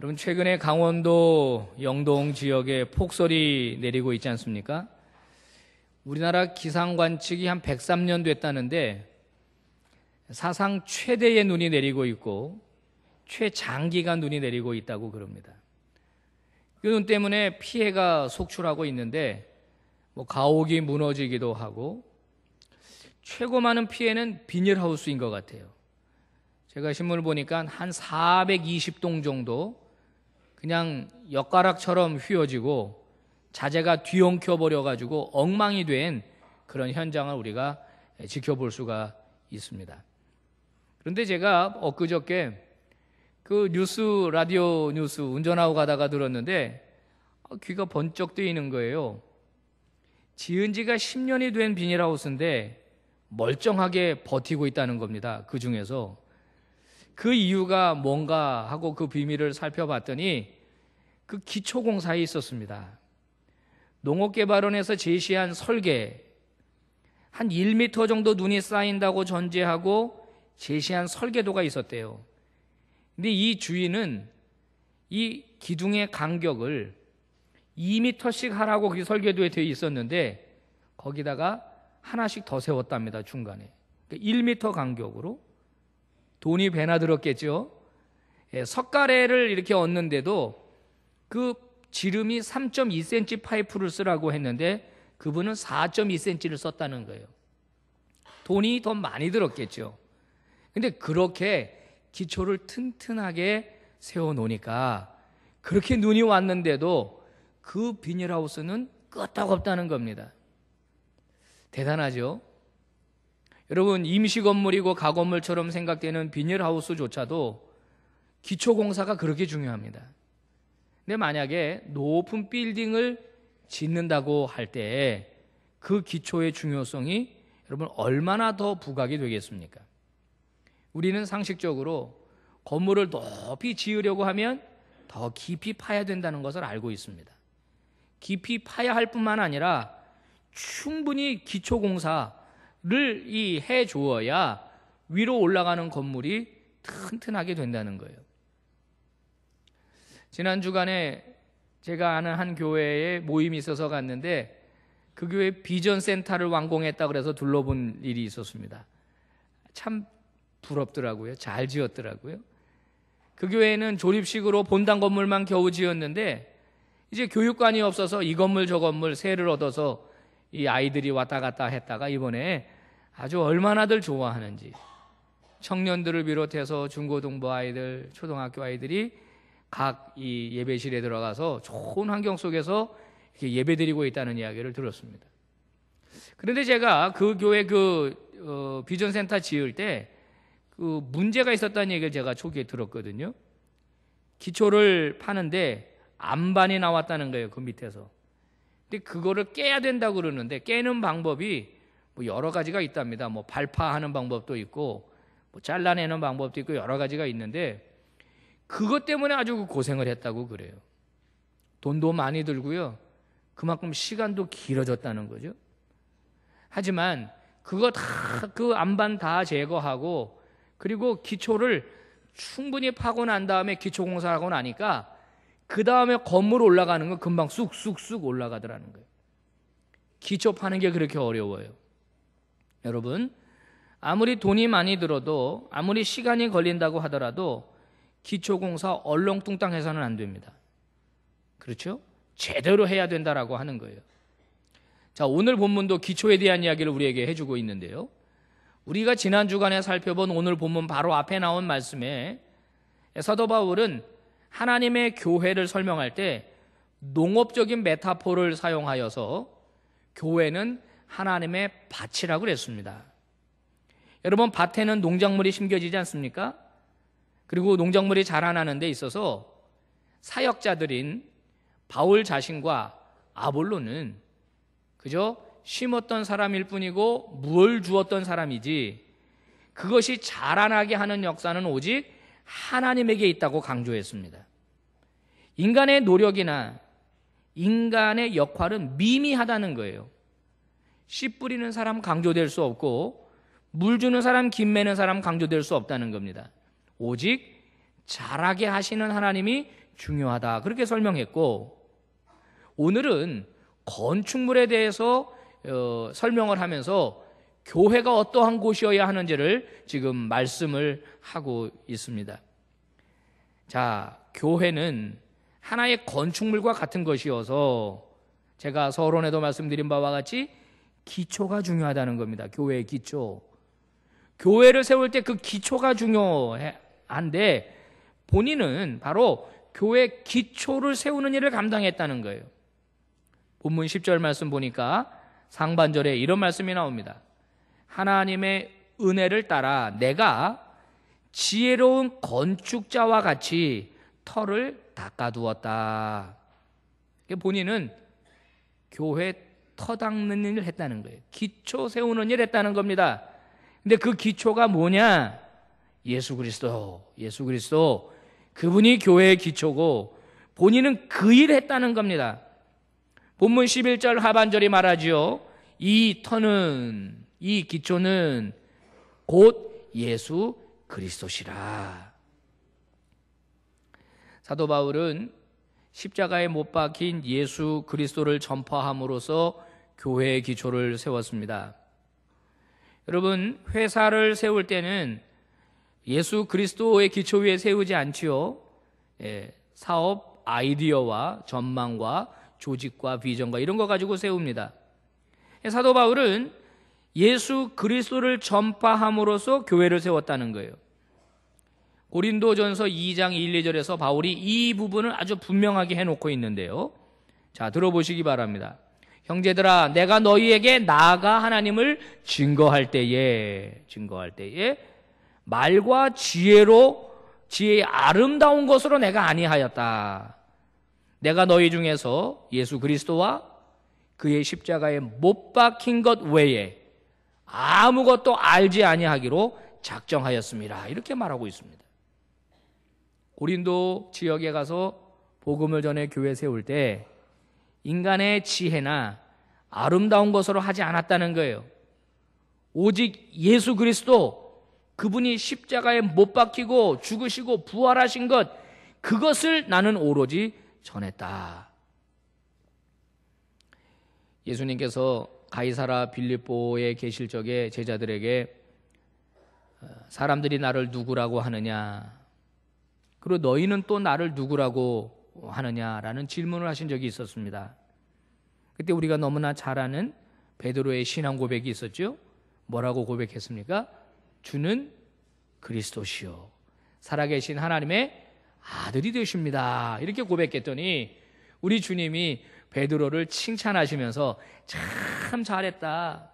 여러분, 최근에 강원도 영동 지역에 폭설이 내리고 있지 않습니까? 우리나라 기상 관측이 한 103년 됐다는데 사상 최대의 눈이 내리고 있고 최장기간 눈이 내리고 있다고 그럽니다. 이 눈 때문에 피해가 속출하고 있는데 가옥이 무너지기도 하고 최고 많은 피해는 비닐하우스인 것 같아요. 제가 신문을 보니까 한 420동 정도 그냥 엿가락처럼 휘어지고 자재가 뒤엉켜 버려가지고 엉망이 된 그런 현장을 우리가 지켜볼 수가 있습니다. 그런데 제가 엊그저께 그 라디오 뉴스 운전하고 가다가 들었는데 귀가 번쩍 뜨이는 거예요. 지은 지가 10년이 된 비닐하우스인데 멀쩡하게 버티고 있다는 겁니다. 그 중에서 그 이유가 뭔가 하고 그 비밀을 살펴봤더니 그 기초공사에 있었습니다. 농업개발원에서 제시한 설계, 한 1m 정도 눈이 쌓인다고 전제하고 제시한 설계도가 있었대요. 근데 이 주인은 이 기둥의 간격을 2m씩 하라고 그 설계도에 되어 있었는데 거기다가 하나씩 더 세웠답니다. 중간에. 그러니까 1m 간격으로. 돈이 배나 들었겠죠. 석가래를 이렇게 얻는데도 그 지름이 3.2cm 파이프를 쓰라고 했는데 그분은 4.2cm를 썼다는 거예요. 돈이 더 많이 들었겠죠. 근데 그렇게 기초를 튼튼하게 세워놓으니까 그렇게 눈이 왔는데도 그 비닐하우스는 끄떡없다는 겁니다. 대단하죠? 여러분, 임시건물이고 가건물처럼 생각되는 비닐하우스조차도 기초공사가 그렇게 중요합니다. 근데 만약에 높은 빌딩을 짓는다고 할 때 그 기초의 중요성이 여러분 얼마나 더 부각이 되겠습니까? 우리는 상식적으로 건물을 높이 지으려고 하면 더 깊이 파야 된다는 것을 알고 있습니다. 깊이 파야 할 뿐만 아니라 충분히 기초공사를 해 주어야 위로 올라가는 건물이 튼튼하게 된다는 거예요. 지난 주간에 제가 아는 한 교회에 모임이 있어서 갔는데 그 교회 비전센터를 완공했다 그래서 둘러본 일이 있었습니다. 참 부럽더라고요. 잘 지었더라고요. 그 교회는 조립식으로 본당 건물만 겨우 지었는데 이제 교육관이 없어서 이 건물 저 건물 세를 얻어서 이 아이들이 왔다 갔다 했다가 이번에 아주 얼마나들 좋아하는지 청년들을 비롯해서 중고등부 아이들, 초등학교 아이들이 각 이 예배실에 들어가서 좋은 환경 속에서 이렇게 예배드리고 있다는 이야기를 들었습니다. 그런데 제가 그 교회 비전센터 지을 때 그 문제가 있었다는 얘기를 제가 초기에 들었거든요. 기초를 파는데 암반이 나왔다는 거예요. 그 밑에서. 근데 그거를 깨야 된다고 그러는데 깨는 방법이 여러 가지가 있답니다. 발파하는 방법도 있고 잘라내는 방법도 있고 여러 가지가 있는데 그것 때문에 아주 고생을 했다고 그래요. 돈도 많이 들고요. 그만큼 시간도 길어졌다는 거죠. 하지만 그거 다 그 암반 다 제거하고 그리고 기초를 충분히 파고 난 다음에 기초공사하고 나니까 그 다음에 건물 올라가는 건 금방 쑥쑥쑥 올라가더라는 거예요. 기초 파는 게 그렇게 어려워요. 여러분, 아무리 돈이 많이 들어도 아무리 시간이 걸린다고 하더라도 기초공사 얼렁뚱땅 해서는 안 됩니다. 그렇죠? 제대로 해야 된다라고 하는 거예요. 자, 오늘 본문도 기초에 대한 이야기를 우리에게 해주고 있는데요. 우리가 지난 주간에 살펴본 오늘 본문 바로 앞에 나온 말씀에 사도 바울은 하나님의 교회를 설명할 때 농업적인 메타포를 사용하여서 교회는 하나님의 밭이라고 그랬습니다. 여러분, 밭에는 농작물이 심겨지지 않습니까? 그리고 농작물이 자라나는 데 있어서 사역자들인 바울 자신과 아볼로는 그저 심었던 사람일 뿐이고 물 주었던 사람이지 그것이 자라나게 하는 역사는 오직 하나님에게 있다고 강조했습니다. 인간의 노력이나 인간의 역할은 미미하다는 거예요. 씨 뿌리는 사람 강조될 수 없고 물 주는 사람, 김 매는 사람 강조될 수 없다는 겁니다. 오직 자라게 하시는 하나님이 중요하다, 그렇게 설명했고, 오늘은 건축물에 대해서 설명을 하면서 교회가 어떠한 곳이어야 하는지를 지금 말씀을 하고 있습니다. 자, 교회는 하나의 건축물과 같은 것이어서 제가 서론에도 말씀드린 바와 같이 기초가 중요하다는 겁니다. 교회의 기초. 교회를 세울 때 그 기초가 중요한데 본인은 바로 교회 기초를 세우는 일을 감당했다는 거예요. 본문 10절 말씀 보니까 상반절에 이런 말씀이 나옵니다. 하나님의 은혜를 따라 내가 지혜로운 건축자와 같이 터를 닦아두었다. 본인은 교회 터 닦는 일을 했다는 거예요. 기초 세우는 일을 했다는 겁니다. 근데 그 기초가 뭐냐? 예수 그리스도. 그분이 교회의 기초고 본인은 그 일을 했다는 겁니다. 본문 11절 하반절이 말하지요. 이 터는, 이 기초는 곧 예수 그리스도시라. 사도 바울은 십자가에 못 박힌 예수 그리스도를 전파함으로써 교회의 기초를 세웠습니다. 여러분, 회사를 세울 때는 예수 그리스도의 기초 위에 세우지 않지요. 사업 아이디어와 전망과 조직과 비전과 이런 거 가지고 세웁니다. 사도 바울은 예수 그리스도를 전파함으로써 교회를 세웠다는 거예요. 고린도전서 2장 1, 2절에서 바울이 이 부분을 아주 분명하게 해놓고 있는데요. 자, 들어보시기 바랍니다. 형제들아, 내가 너희에게 나아가 하나님을 증거할 때에 말과 지혜의 아름다운 것으로 내가 아니하였다. 내가 너희 중에서 예수 그리스도와 그의 십자가에 못 박힌 것 외에 아무것도 알지 아니하기로 작정하였습니다. 이렇게 말하고 있습니다. 고린도 지역에 가서 복음을 전해 교회 세울 때 인간의 지혜나 아름다운 것으로 하지 않았다는 거예요. 오직 예수 그리스도, 그분이 십자가에 못 박히고 죽으시고 부활하신 것, 그것을 나는 오로지 전했다. 예수님께서 가이사라 빌립보에 계실 적에 제자들에게 사람들이 나를 누구라고 하느냐, 그리고 너희는 또 나를 누구라고 하느냐라는 질문을 하신 적이 있었습니다. 그때 우리가 너무나 잘 아는 베드로의 신앙 고백이 있었죠. 뭐라고 고백했습니까? 주는 그리스도시요 살아계신 하나님의 아들이 되십니다. 이렇게 고백했더니 우리 주님이 베드로를 칭찬하시면서 참 잘했다.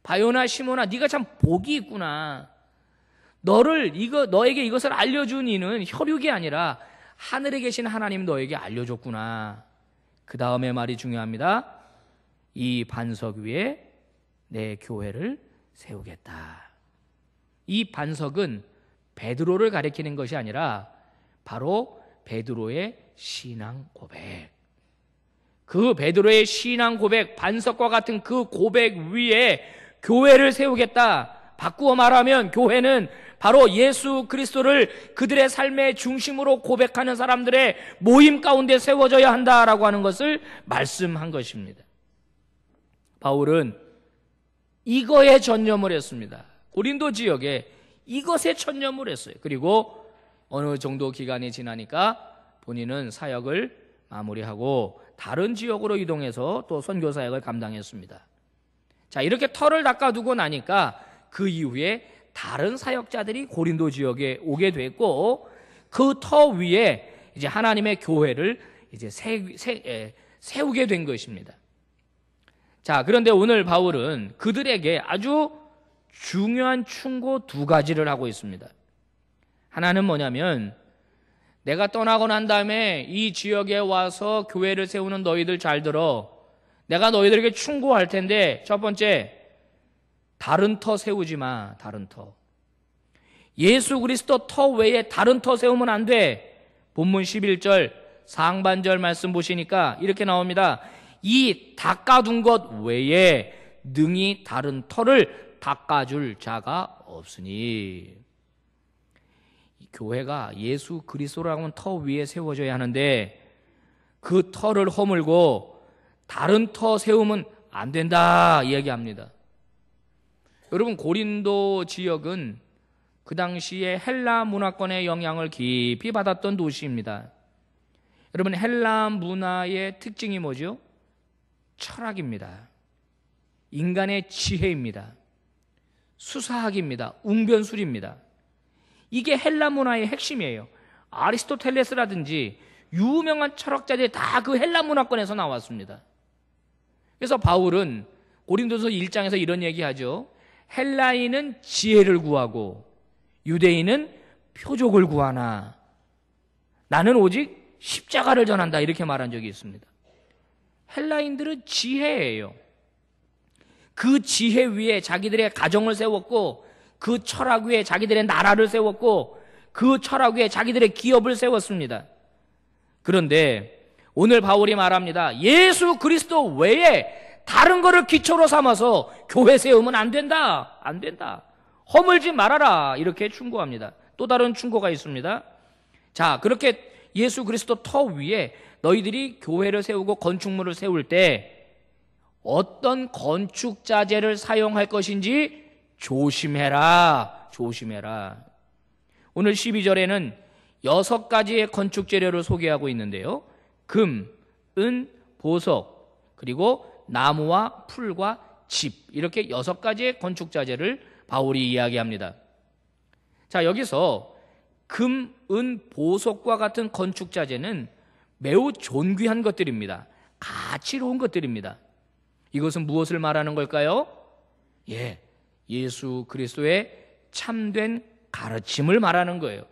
바요나 시몬아, 네가 참 복이 있구나. 너에게 이것을 알려준 이는 혈육이 아니라 하늘에 계신 하나님 너에게 알려줬구나. 그 다음에 말이 중요합니다. 이 반석 위에 내 교회를 세우겠다. 이 반석은 베드로를 가리키는 것이 아니라 바로 베드로의 신앙 고백. 그 베드로의 신앙 고백, 반석과 같은 그 고백 위에 교회를 세우겠다. 바꾸어 말하면 교회는 바로 예수 그리스도를 그들의 삶의 중심으로 고백하는 사람들의 모임 가운데 세워져야 한다라고 하는 것을 말씀한 것입니다. 바울은 이거에 전념을 했습니다. 고린도 지역에 이것에 전념을 했어요. 그리고 어느 정도 기간이 지나니까 본인은 사역을 마무리하고 다른 지역으로 이동해서 또 선교 사역을 감당했습니다. 자, 이렇게 터를 닦아두고 나니까 그 이후에 다른 사역자들이 고린도 지역에 오게 됐고 그 터 위에 이제 하나님의 교회를 이제 세우게 된 것입니다. 자, 그런데 오늘 바울은 그들에게 아주 중요한 충고 두 가지를 하고 있습니다. 하나는 뭐냐면 내가 떠나고 난 다음에 이 지역에 와서 교회를 세우는 너희들 잘 들어. 내가 너희들에게 충고할 텐데 첫 번째, 다른 터 세우지 마. 다른 터. 예수 그리스도 터 외에 다른 터 세우면 안 돼. 본문 11절 상반절 말씀 보시니까 이렇게 나옵니다. 이 닦아둔 것 외에 능히 다른 터를 닦아줄 자가 없으니. 교회가 예수 그리스도라고 하는 터 위에 세워져야 하는데 그 터를 허물고 다른 터 세우면 안 된다 이야기합니다. 여러분, 고린도 지역은 그 당시에 헬라 문화권의 영향을 깊이 받았던 도시입니다. 여러분, 헬라 문화의 특징이 뭐죠? 철학입니다. 인간의 지혜입니다. 수사학입니다. 웅변술입니다. 이게 헬라 문화의 핵심이에요. 아리스토텔레스라든지 유명한 철학자들이 다 그 헬라 문화권에서 나왔습니다. 그래서 바울은 고린도서 1장에서 이런 얘기하죠. 헬라인은 지혜를 구하고 유대인은 표적을 구하나 나는 오직 십자가를 전한다, 이렇게 말한 적이 있습니다. 헬라인들은 지혜예요. 그 지혜 위에 자기들의 가정을 세웠고 그 철학 위에 자기들의 나라를 세웠고 그 철학 위에 자기들의 기업을 세웠습니다. 그런데 오늘 바울이 말합니다. 예수 그리스도 외에 다른 것을 기초로 삼아서 교회 세우면 안 된다. 안 된다. 허물지 말아라. 이렇게 충고합니다. 또 다른 충고가 있습니다. 자, 그렇게 예수 그리스도 터 위에 너희들이 교회를 세우고 건축물을 세울 때 어떤 건축 자재를 사용할 것인지 조심해라. 조심해라. 오늘 12절에는 6가지의 건축 재료를 소개하고 있는데요. 금, 은, 보석, 그리고 나무와 풀과 집, 이렇게 6가지의 건축 자재를 바울이 이야기합니다. 자, 여기서 금, 은, 보석과 같은 건축 자재는 매우 존귀한 것들입니다. 가치로운 것들입니다. 이것은 무엇을 말하는 걸까요? 예수 그리스도의 참된 가르침을 말하는 거예요.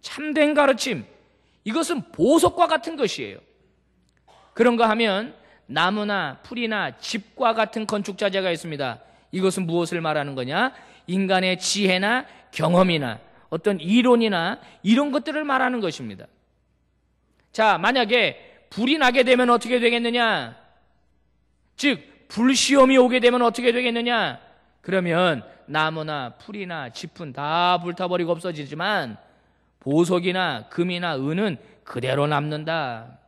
참된 가르침, 이것은 보석과 같은 것이에요. 그런가 하면 나무나 풀이나 집과 같은 건축 자재가 있습니다. 이것은 무엇을 말하는 거냐? 인간의 지혜나 경험이나 어떤 이론이나 이런 것들을 말하는 것입니다. 자, 만약에 불이 나게 되면 어떻게 되겠느냐? 즉 불시험이 오게 되면 어떻게 되겠느냐? 그러면 나무나 풀이나 짚은 다 불타버리고 없어지지만 보석이나 금이나 은은 그대로 남는다.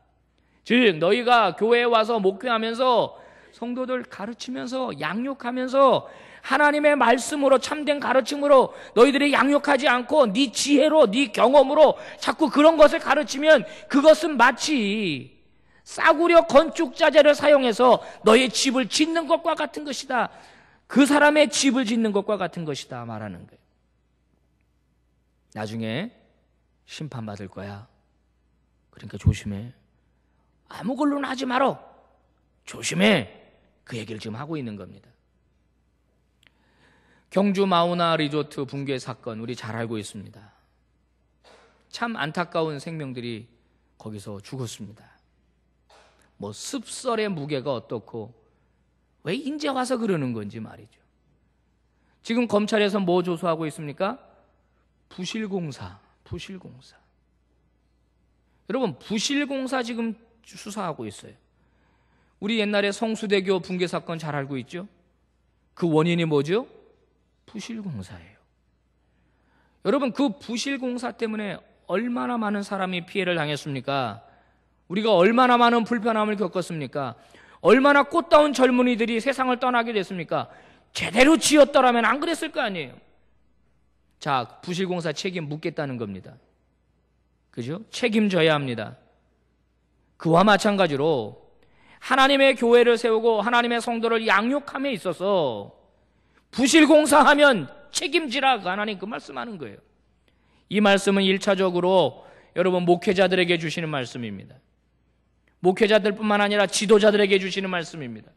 즉 너희가 교회에 와서 목회하면서 성도들 가르치면서 양육하면서 하나님의 말씀으로 참된 가르침으로 너희들이 양육하지 않고 네 지혜로 네 경험으로 자꾸 그런 것을 가르치면 그것은 마치 싸구려 건축 자재를 사용해서 너의 집을 짓는 것과 같은 것이다. 그 사람의 집을 짓는 것과 같은 것이다 말하는 거예요. 나중에 심판받을 거야. 그러니까 조심해. 아무 걸로는 하지 말어. 조심해. 그 얘기를 지금 하고 있는 겁니다. 경주 마우나 리조트 붕괴 사건 우리 잘 알고 있습니다. 참 안타까운 생명들이 거기서 죽었습니다. 뭐 습설의 무게가 어떻고 왜 인제 와서 그러는 건지 말이죠. 지금 검찰에서 뭐 조사하고 있습니까? 부실공사. 여러분, 부실공사 지금 수사하고 있어요. 우리 옛날에 성수대교 붕괴 사건 잘 알고 있죠? 그 원인이 뭐죠? 부실공사예요. 여러분, 그 부실공사 때문에 얼마나 많은 사람이 피해를 당했습니까? 우리가 얼마나 많은 불편함을 겪었습니까? 얼마나 꽃다운 젊은이들이 세상을 떠나게 됐습니까? 제대로 지었더라면 안 그랬을 거 아니에요. 자, 부실공사 책임 묻겠다는 겁니다. 그죠? 책임져야 합니다. 그와 마찬가지로 하나님의 교회를 세우고 하나님의 성도를 양육함에 있어서 부실공사하면 책임지라, 하나님 그 말씀하는 거예요. 이 말씀은 1차적으로 여러분 목회자들에게 주시는 말씀입니다. 목회자들뿐만 아니라 지도자들에게 주시는 말씀입니다.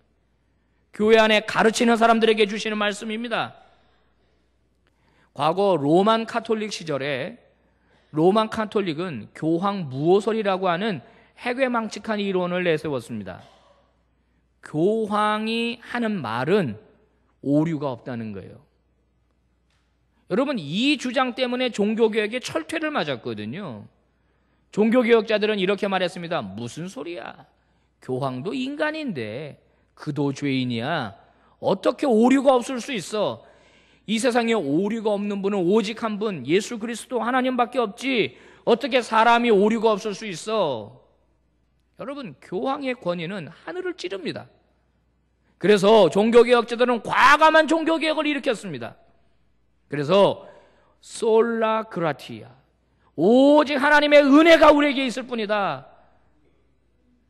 교회 안에 가르치는 사람들에게 주시는 말씀입니다. 과거 로만 카톨릭 시절에 로만 카톨릭은 교황 무오설이라고 하는 해괴망측한 이론을 내세웠습니다. 교황이 하는 말은 오류가 없다는 거예요. 여러분, 이 주장 때문에 종교개혁에 철퇴를 맞았거든요. 종교개혁자들은 이렇게 말했습니다. 무슨 소리야? 교황도 인간인데 그도 죄인이야. 어떻게 오류가 없을 수 있어? 이 세상에 오류가 없는 분은 오직 한 분, 예수 그리스도 하나님밖에 없지 어떻게 사람이 오류가 없을 수 있어? 여러분, 교황의 권위는 하늘을 찌릅니다. 그래서 종교개혁자들은 과감한 종교개혁을 일으켰습니다. 그래서 솔라 그라티아, 오직 하나님의 은혜가 우리에게 있을 뿐이다.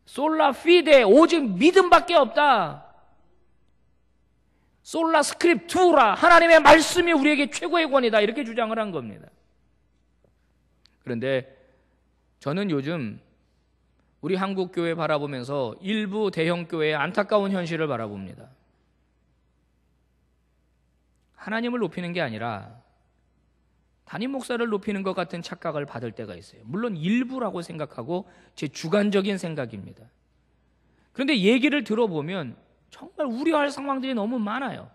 솔라 피데, 오직 믿음밖에 없다. 솔라 스크립투라, 하나님의 말씀이 우리에게 최고의 권위다. 이렇게 주장을 한 겁니다. 그런데 저는 요즘 우리 한국 교회 바라보면서 일부 대형 교회의 안타까운 현실을 바라봅니다. 하나님을 높이는 게 아니라 담임 목사를 높이는 것 같은 착각을 받을 때가 있어요. 물론 일부라고 생각하고 제 주관적인 생각입니다. 그런데 얘기를 들어보면 정말 우려할 상황들이 너무 많아요.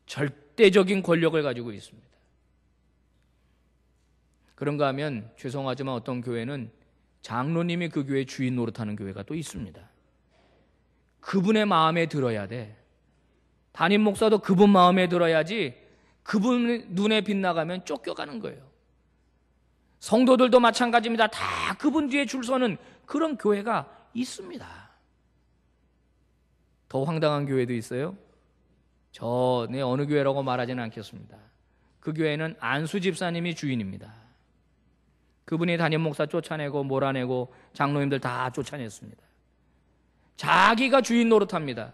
절대적인 권력을 가지고 있습니다. 그런가 하면 죄송하지만 어떤 교회는 장로님이 그 교회 주인 노릇하는 교회가 또 있습니다. 그분의 마음에 들어야 돼. 담임 목사도 그분 마음에 들어야지 그분 눈에 빗나가면 쫓겨가는 거예요. 성도들도 마찬가지입니다. 다 그분 뒤에 줄 서는 그런 교회가 있습니다. 더 황당한 교회도 있어요. 내 어느 교회라고 말하지는 않겠습니다. 그 교회는 안수 집사님이 주인입니다. 그분이 담임 목사 쫓아내고 몰아내고 장로님들 다 쫓아냈습니다. 자기가 주인 노릇합니다.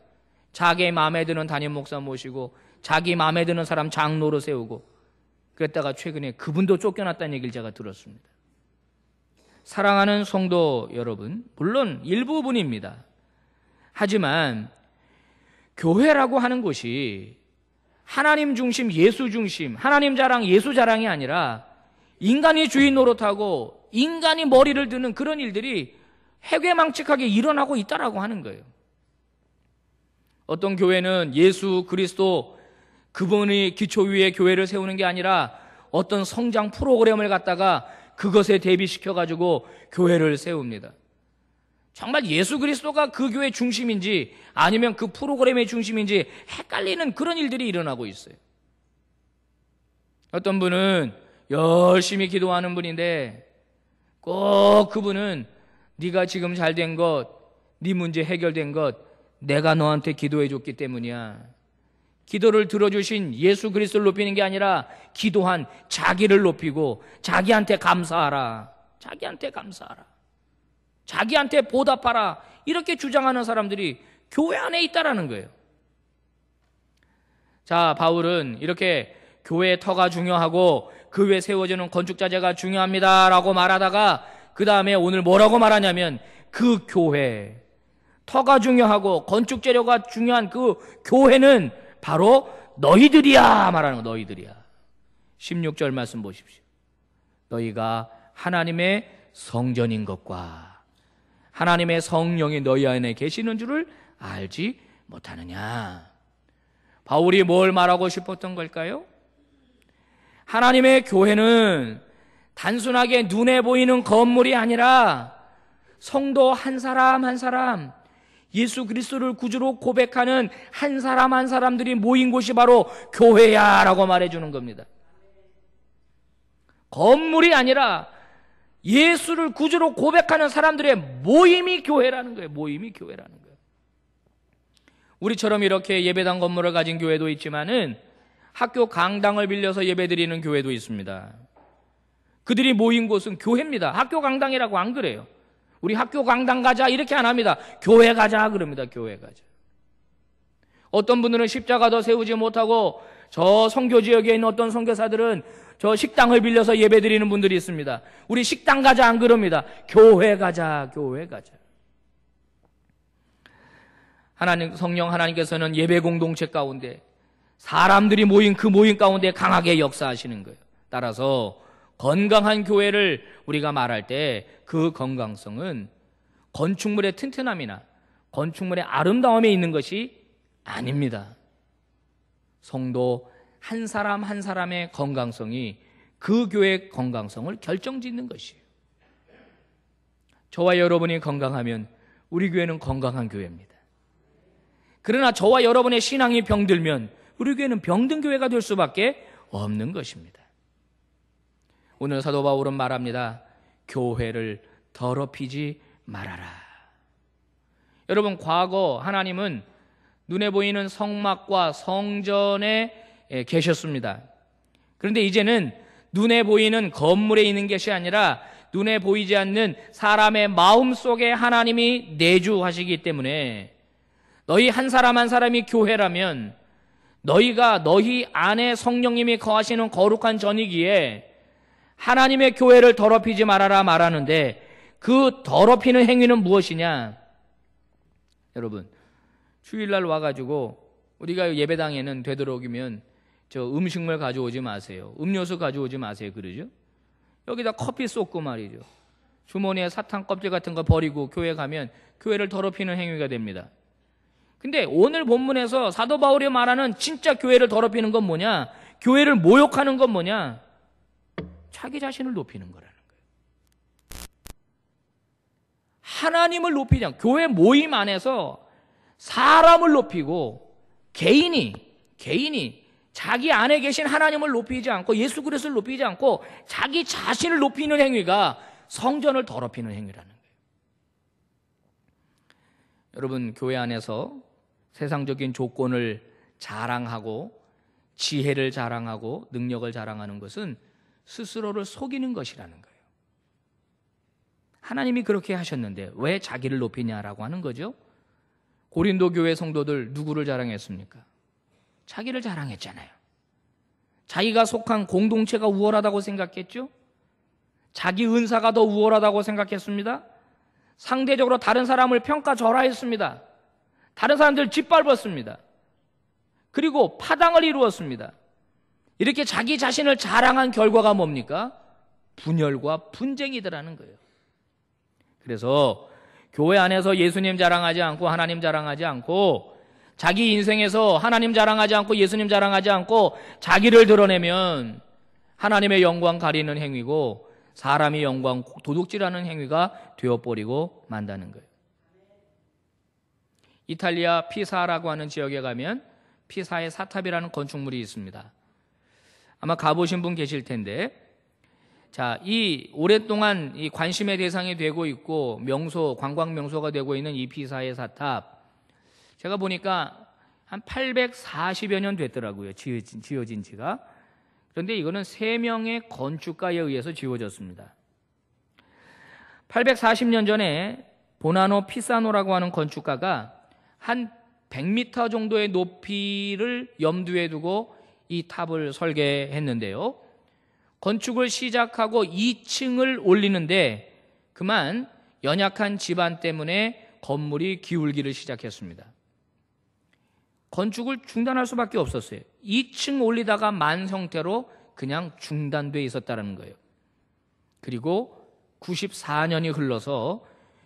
자기 마음에 드는 담임 목사 모시고 자기 마음에 드는 사람 장로로 세우고, 그랬다가 최근에 그분도 쫓겨났다는 얘기를 제가 들었습니다. 사랑하는 성도 여러분, 물론 일부분입니다. 하지만 교회라고 하는 곳이 하나님 중심, 예수 중심, 하나님 자랑, 예수 자랑이 아니라 인간이 주인 노릇하고 인간이 머리를 드는 그런 일들이 해괴망측하게 일어나고 있다라고 하는 거예요. 어떤 교회는 예수 그리스도 그분의 기초 위에 교회를 세우는 게 아니라 어떤 성장 프로그램을 갖다가 그것에 대비시켜가지고 교회를 세웁니다. 정말 예수 그리스도가 그 교회 중심인지 아니면 그 프로그램의 중심인지 헷갈리는 그런 일들이 일어나고 있어요. 어떤 분은 열심히 기도하는 분인데 꼭 그분은 네가 지금 잘된 것, 네 문제 해결된 것 내가 너한테 기도해 줬기 때문이야. 기도를 들어주신 예수 그리스도를 높이는 게 아니라 기도한 자기를 높이고 자기한테 감사하라. 자기한테 감사하라. 자기한테 보답하라. 이렇게 주장하는 사람들이 교회 안에 있다라는 거예요. 자, 바울은 이렇게 교회의 터가 중요하고 그 위에 세워지는 건축자재가 중요합니다라고 말하다가 그 다음에 오늘 뭐라고 말하냐면 그 교회, 터가 중요하고 건축재료가 중요한 그 교회는 바로 너희들이야 말하는 거. 너희들이야. 16절 말씀 보십시오. 너희가 하나님의 성전인 것과 하나님의 성령이 너희 안에 계시는 줄을 알지 못하느냐. 바울이 뭘 말하고 싶었던 걸까요? 하나님의 교회는 단순하게 눈에 보이는 건물이 아니라 성도 한 사람 한 사람, 예수 그리스도를 구주로 고백하는 한 사람 한 사람들이 모인 곳이 바로 교회야 라고 말해주는 겁니다. 건물이 아니라 예수를 구주로 고백하는 사람들의 모임이 교회라는 거예요. 모임이 교회라는 거예요. 우리처럼 이렇게 예배당 건물을 가진 교회도 있지만은 학교 강당을 빌려서 예배드리는 교회도 있습니다. 그들이 모인 곳은 교회입니다. 학교 강당이라고 안 그래요. 우리 학교 강당 가자 이렇게 안 합니다. 교회 가자 그럽니다. 교회 가자. 어떤 분들은 십자가도 세우지 못하고 저 선교 지역에 있는 어떤 선교사들은 저 식당을 빌려서 예배드리는 분들이 있습니다. 우리 식당 가자 안 그럽니다. 교회 가자, 교회 가자. 하나님, 성령 하나님께서는 예배 공동체 가운데 사람들이 모인 그 모임 가운데 강하게 역사하시는 거예요. 따라서 건강한 교회를 우리가 말할 때 그 건강성은 건축물의 튼튼함이나 건축물의 아름다움에 있는 것이 아닙니다. 성도 한 사람 한 사람의 건강성이 그 교회의 건강성을 결정짓는 것이에요. 저와 여러분이 건강하면 우리 교회는 건강한 교회입니다. 그러나 저와 여러분의 신앙이 병들면 우리 교회는 병든 교회가 될 수밖에 없는 것입니다. 오늘 사도 바울은 말합니다. 교회를 더럽히지 말아라. 여러분, 과거 하나님은 눈에 보이는 성막과 성전에 계셨습니다. 그런데 이제는 눈에 보이는 건물에 있는 것이 아니라 눈에 보이지 않는 사람의 마음 속에 하나님이 내주하시기 때문에 너희 한 사람 한 사람이 교회라면 너희가 너희 안에 성령님이 거하시는 거룩한 전이기에 하나님의 교회를 더럽히지 말아라 말하는데, 그 더럽히는 행위는 무엇이냐? 여러분, 주일날 와가지고 우리가 예배당에는 되도록이면 저 음식물 가져오지 마세요, 음료수 가져오지 마세요, 그러죠? 여기다 커피 쏟고 말이죠, 주머니에 사탕 껍질 같은 거 버리고 교회 가면 교회를 더럽히는 행위가 됩니다. 근데 오늘 본문에서 사도 바울이 말하는 진짜 교회를 더럽히는 건 뭐냐? 교회를 모욕하는 건 뭐냐? 자기 자신을 높이는 거라는 거예요. 하나님을 높이지 않고 교회 모임 안에서 사람을 높이고 개인이 자기 안에 계신 하나님을 높이지 않고 예수 그리스도를 높이지 않고 자기 자신을 높이는 행위가 성전을 더럽히는 행위라는 거예요. 여러분, 교회 안에서 세상적인 조건을 자랑하고 지혜를 자랑하고 능력을 자랑하는 것은 스스로를 속이는 것이라는 거예요. 하나님이 그렇게 하셨는데 왜 자기를 높이냐라고 하는 거죠. 고린도 교회 성도들 누구를 자랑했습니까? 자기를 자랑했잖아요. 자기가 속한 공동체가 우월하다고 생각했죠. 자기 은사가 더 우월하다고 생각했습니다. 상대적으로 다른 사람을 평가절하했습니다. 다른 사람들 짓밟았습니다. 그리고 파당을 이루었습니다. 이렇게 자기 자신을 자랑한 결과가 뭡니까? 분열과 분쟁이더라는 거예요. 그래서 교회 안에서 예수님 자랑하지 않고 하나님 자랑하지 않고 자기 인생에서 하나님 자랑하지 않고 예수님 자랑하지 않고 자기를 드러내면 하나님의 영광 가리는 행위고 사람의 영광 도둑질하는 행위가 되어버리고 만다는 거예요. 이탈리아 피사라고 하는 지역에 가면 피사의 사탑이라는 건축물이 있습니다. 아마 가보신 분 계실 텐데, 자, 이 오랫동안 이 관심의 대상이 되고 있고 명소, 관광 명소가 되고 있는 이 피사의 사탑, 제가 보니까 한 840여 년 됐더라고요, 지어진 지가. 그런데 이거는 3명의 건축가에 의해서 지어졌습니다. 840년 전에 보나노 피사노라고 하는 건축가가 한 100m 정도의 높이를 염두에 두고 이 탑을 설계했는데요. 건축을 시작하고 2층을 올리는데 그만 연약한 지반 때문에 건물이 기울기를 시작했습니다. 건축을 중단할 수밖에 없었어요. 2층 올리다가 만 형태로 그냥 중단돼 있었다는 거예요. 그리고 94년이 흘러서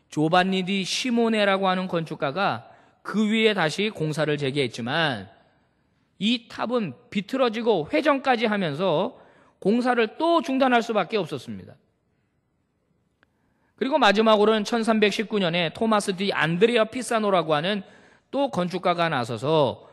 조반니 디 시모네라고 하는 건축가가 그 위에 다시 공사를 재개했지만 이 탑은 비틀어지고 회전까지 하면서 공사를 또 중단할 수밖에 없었습니다. 그리고 마지막으로는 1319년에 토마스 디 안드레아 피사노라고 하는 또 건축가가 나서서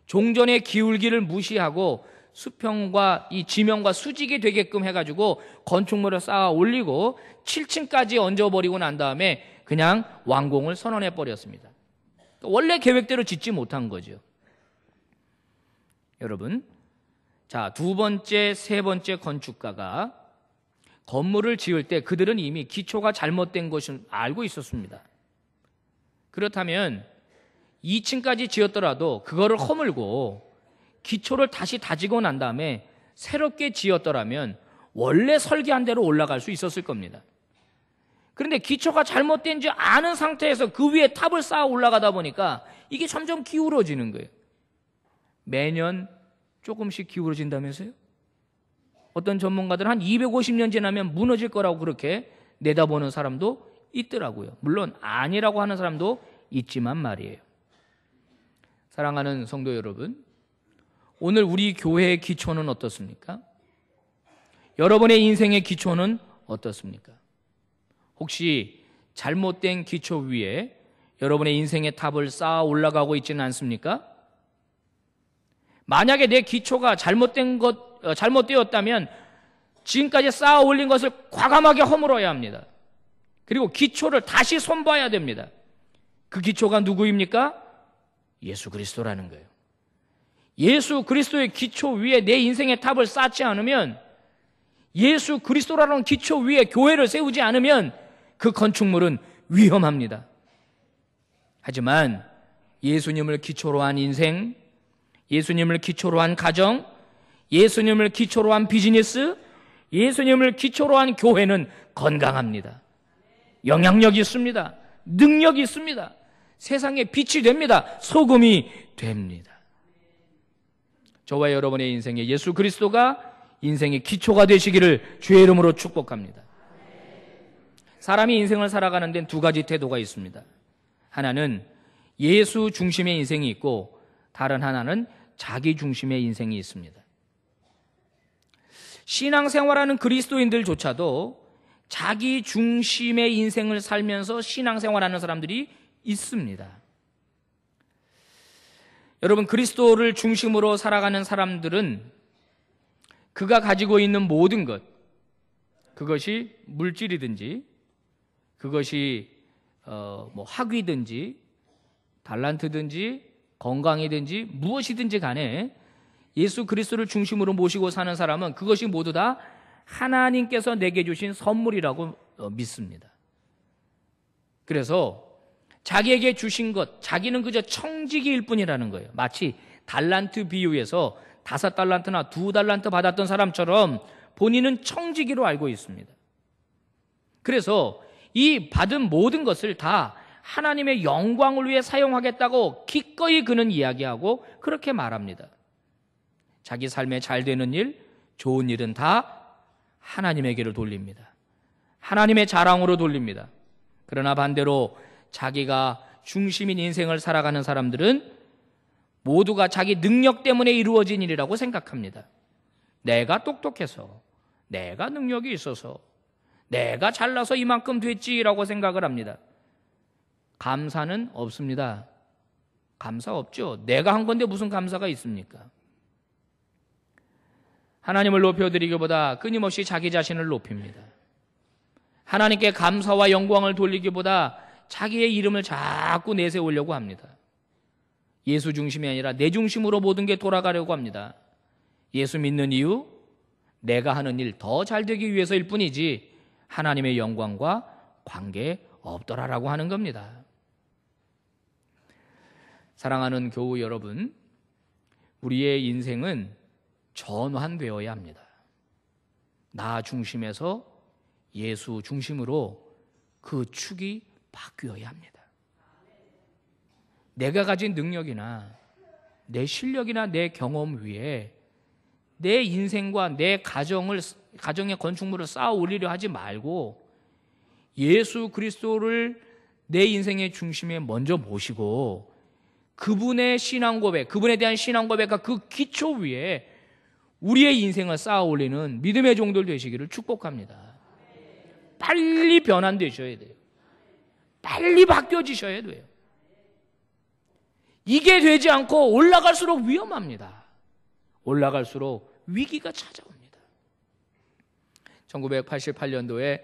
종전의 기울기를 무시하고 수평과 이 지면과 수직이 되게끔 해가지고 건축물을 쌓아 올리고 7층까지 얹어버리고 난 다음에 그냥 완공을 선언해버렸습니다. 원래 계획대로 짓지 못한 거죠. 여러분, 자, 두 번째, 세 번째 건축가가 건물을 지을 때 그들은 이미 기초가 잘못된 것을 알고 있었습니다. 그렇다면 2층까지 지었더라도 그거를 허물고 기초를 다시 다지고 난 다음에 새롭게 지었더라면 원래 설계한 대로 올라갈 수 있었을 겁니다. 그런데 기초가 잘못된 줄 아는 상태에서 그 위에 탑을 쌓아 올라가다 보니까 이게 점점 기울어지는 거예요. 매년 조금씩 기울어진다면서요? 어떤 전문가들은 한 250년 지나면 무너질 거라고 그렇게 내다보는 사람도 있더라고요. 물론 아니라고 하는 사람도 있지만 말이에요. 사랑하는 성도 여러분, 오늘 우리 교회의 기초는 어떻습니까? 여러분의 인생의 기초는 어떻습니까? 혹시 잘못된 기초 위에 여러분의 인생의 탑을 쌓아 올라가고 있지는 않습니까? 만약에 내 기초가 잘못되었다면 지금까지 쌓아 올린 것을 과감하게 허물어야 합니다. 그리고 기초를 다시 손봐야 됩니다. 그 기초가 누구입니까? 예수 그리스도라는 거예요. 예수 그리스도의 기초 위에 내 인생의 탑을 쌓지 않으면, 예수 그리스도라는 기초 위에 교회를 세우지 않으면 그 건축물은 위험합니다. 하지만 예수님을 기초로 한 인생, 예수님을 기초로 한 가정, 예수님을 기초로 한 비즈니스, 예수님을 기초로 한 교회는 건강합니다. 영향력이 있습니다. 능력이 있습니다. 세상에 빛이 됩니다. 소금이 됩니다. 저와 여러분의 인생에 예수 그리스도가 인생의 기초가 되시기를 주의 이름으로 축복합니다. 사람이 인생을 살아가는 데는 두 가지 태도가 있습니다. 하나는 예수 중심의 인생이 있고, 다른 하나는 자기 중심의 인생이 있습니다. 신앙생활하는 그리스도인들조차도 자기 중심의 인생을 살면서 신앙생활하는 사람들이 있습니다. 여러분, 그리스도를 중심으로 살아가는 사람들은 그가 가지고 있는 모든 것, 그것이 물질이든지, 그것이 학위든지, 달란트든지, 건강이든지, 무엇이든지 간에 예수 그리스도를 중심으로 모시고 사는 사람은 그것이 모두 다 하나님께서 내게 주신 선물이라고 믿습니다. 그래서 자기에게 주신 것, 자기는 그저 청지기일 뿐이라는 거예요. 마치 달란트 비유에서 5달란트나 2달란트 받았던 사람처럼 본인은 청지기로 알고 있습니다. 그래서 이 받은 모든 것을 다 하나님의 영광을 위해 사용하겠다고 기꺼이 그는 이야기하고 그렇게 말합니다. 자기 삶에 잘 되는 일, 좋은 일은 다 하나님에게로 돌립니다. 하나님의 자랑으로 돌립니다. 그러나 반대로 자기가 중심인 인생을 살아가는 사람들은 모두가 자기 능력 때문에 이루어진 일이라고 생각합니다. 내가 똑똑해서, 내가 능력이 있어서, 내가 잘나서 이만큼 됐지라고 생각을 합니다. 감사는 없습니다. 감사 없죠. 내가 한 건데 무슨 감사가 있습니까? 하나님을 높여드리기보다 끊임없이 자기 자신을 높입니다. 하나님께 감사와 영광을 돌리기보다 자기의 이름을 자꾸 내세우려고 합니다. 예수 중심이 아니라 내 중심으로 모든 게 돌아가려고 합니다. 예수 믿는 이유, 내가 하는 일 더 잘 되기 위해서일 뿐이지 하나님의 영광과 관계 없더라라고 하는 겁니다. 사랑하는 교우 여러분, 우리의 인생은 전환되어야 합니다. 나 중심에서 예수 중심으로 그 축이 바뀌어야 합니다. 내가 가진 능력이나 내 실력이나 내 경험 위에 내 인생과 내 가정의 건축물을 쌓아 올리려 하지 말고 예수 그리스도를 내 인생의 중심에 먼저 모시고 그분의 신앙 고백, 그분에 대한 신앙 고백과 그 기초 위에 우리의 인생을 쌓아 올리는 믿음의 종들 되시기를 축복합니다. 빨리 변환되셔야 돼요. 빨리 바뀌어지셔야 돼요. 이게 되지 않고 올라갈수록 위험합니다. 올라갈수록 위기가 찾아옵니다. 1988년도에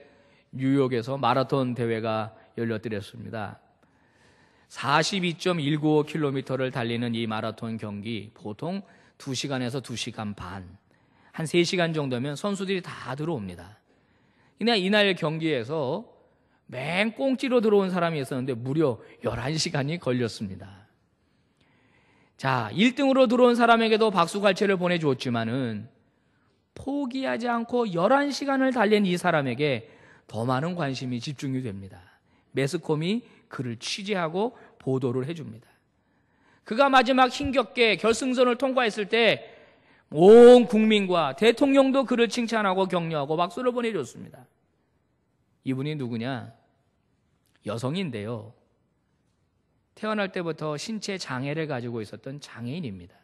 뉴욕에서 마라톤 대회가 열렸더랬습니다. 42.195km를 달리는 이 마라톤 경기, 보통 2시간에서 2시간 반, 한 3시간 정도면 선수들이 다 들어옵니다. 이날 경기에서 맨 꽁지로 들어온 사람이 있었는데 무려 11시간이 걸렸습니다. 자, 1등으로 들어온 사람에게도 박수갈채를 보내주었지만은 포기하지 않고 11시간을 달린 이 사람에게 더 많은 관심이 집중이 됩니다. 매스컴이 그를 취재하고 보도를 해줍니다. 그가 마지막 힘겹게 결승선을 통과했을 때 온 국민과 대통령도 그를 칭찬하고 격려하고 박수를 보내줬습니다. 이분이 누구냐? 여성인데요. 태어날 때부터 신체 장애를 가지고 있었던 장애인입니다.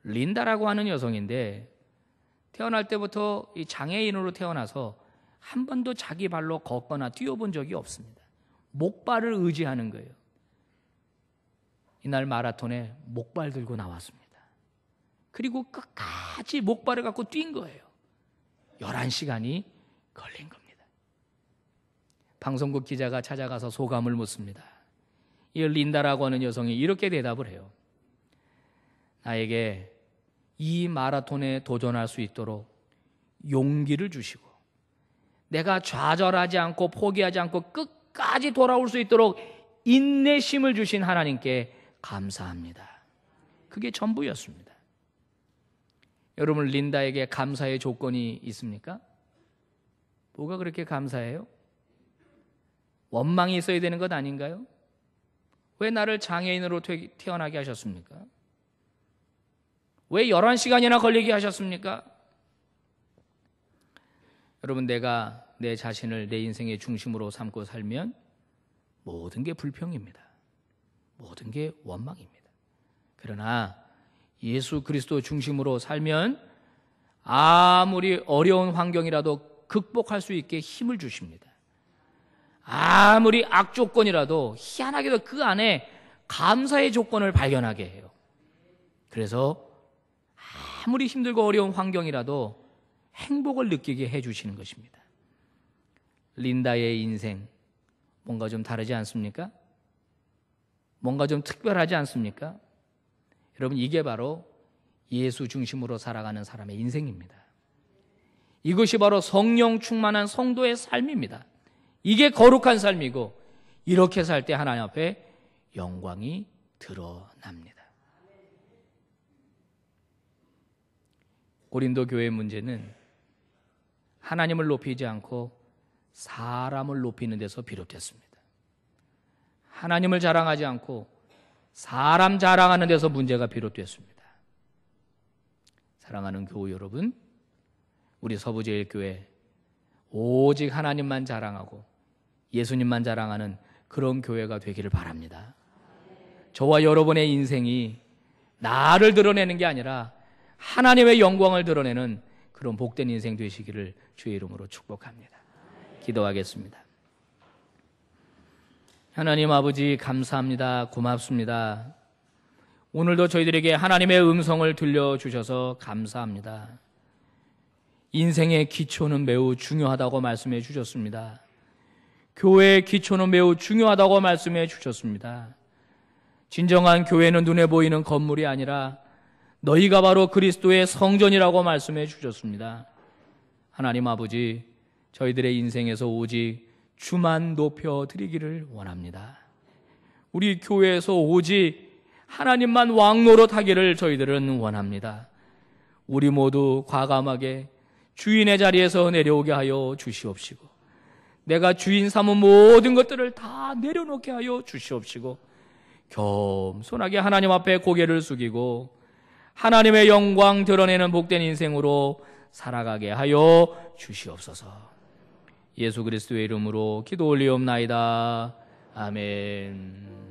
린다라고 하는 여성인데 태어날 때부터 이 장애인으로 태어나서 한 번도 자기 발로 걷거나 뛰어본 적이 없습니다. 목발을 의지하는 거예요. 이날 마라톤에 목발 들고 나왔습니다. 그리고 끝까지 목발을 갖고 뛴 거예요. 11시간이 걸린 겁니다. 방송국 기자가 찾아가서 소감을 묻습니다. 이 린다라고 하는 여성이 이렇게 대답을 해요. 나에게 이 마라톤에 도전할 수 있도록 용기를 주시고 내가 좌절하지 않고 포기하지 않고 끝까지 돌아올 수 있도록 인내심을 주신 하나님께 감사합니다. 그게 전부였습니다. 여러분, 린다에게 감사의 조건이 있습니까? 뭐가 그렇게 감사해요? 원망이 있어야 되는 것 아닌가요? 왜 나를 장애인으로 태어나게 하셨습니까? 왜 11시간이나 걸리게 하셨습니까? 여러분, 내가 내 자신을 내 인생의 중심으로 삼고 살면 모든 게 불평입니다. 모든 게 원망입니다. 그러나 예수 그리스도 중심으로 살면 아무리 어려운 환경이라도 극복할 수 있게 힘을 주십니다. 아무리 악조건이라도 희한하게도 그 안에 감사의 조건을 발견하게 해요. 그래서 아무리 힘들고 어려운 환경이라도 행복을 느끼게 해주시는 것입니다. 린다의 인생 뭔가 좀 다르지 않습니까? 뭔가 좀 특별하지 않습니까? 여러분, 이게 바로 예수 중심으로 살아가는 사람의 인생입니다. 이것이 바로 성령 충만한 성도의 삶입니다. 이게 거룩한 삶이고 이렇게 살 때 하나님 앞에 영광이 드러납니다. 고린도 교회의 문제는 하나님을 높이지 않고 사람을 높이는 데서 비롯됐습니다. 하나님을 자랑하지 않고 사람 자랑하는 데서 문제가 비롯됐습니다. 사랑하는 교우 여러분, 우리 서부제일교회 오직 하나님만 자랑하고 예수님만 자랑하는 그런 교회가 되기를 바랍니다. 저와 여러분의 인생이 나를 드러내는 게 아니라 하나님의 영광을 드러내는 그런 복된 인생 되시기를 주의 이름으로 축복합니다. 기도하겠습니다. 하나님 아버지, 감사합니다. 고맙습니다. 오늘도 저희들에게 하나님의 음성을 들려주셔서 감사합니다. 인생의 기초는 매우 중요하다고 말씀해 주셨습니다. 교회의 기초는 매우 중요하다고 말씀해 주셨습니다. 진정한 교회는 눈에 보이는 건물이 아니라 너희가 바로 그리스도의 성전이라고 말씀해 주셨습니다. 하나님 아버지, 저희들의 인생에서 오직 주만 높여드리기를 원합니다. 우리 교회에서 오직 하나님만 왕노릇하기를 저희들은 원합니다. 우리 모두 과감하게 주인의 자리에서 내려오게 하여 주시옵시고, 내가 주인 삼은 모든 것들을 다 내려놓게 하여 주시옵시고, 겸손하게 하나님 앞에 고개를 숙이고 하나님의 영광 드러내는 복된 인생으로 살아가게 하여 주시옵소서. 예수 그리스도의 이름으로 기도 올리옵나이다. 아멘.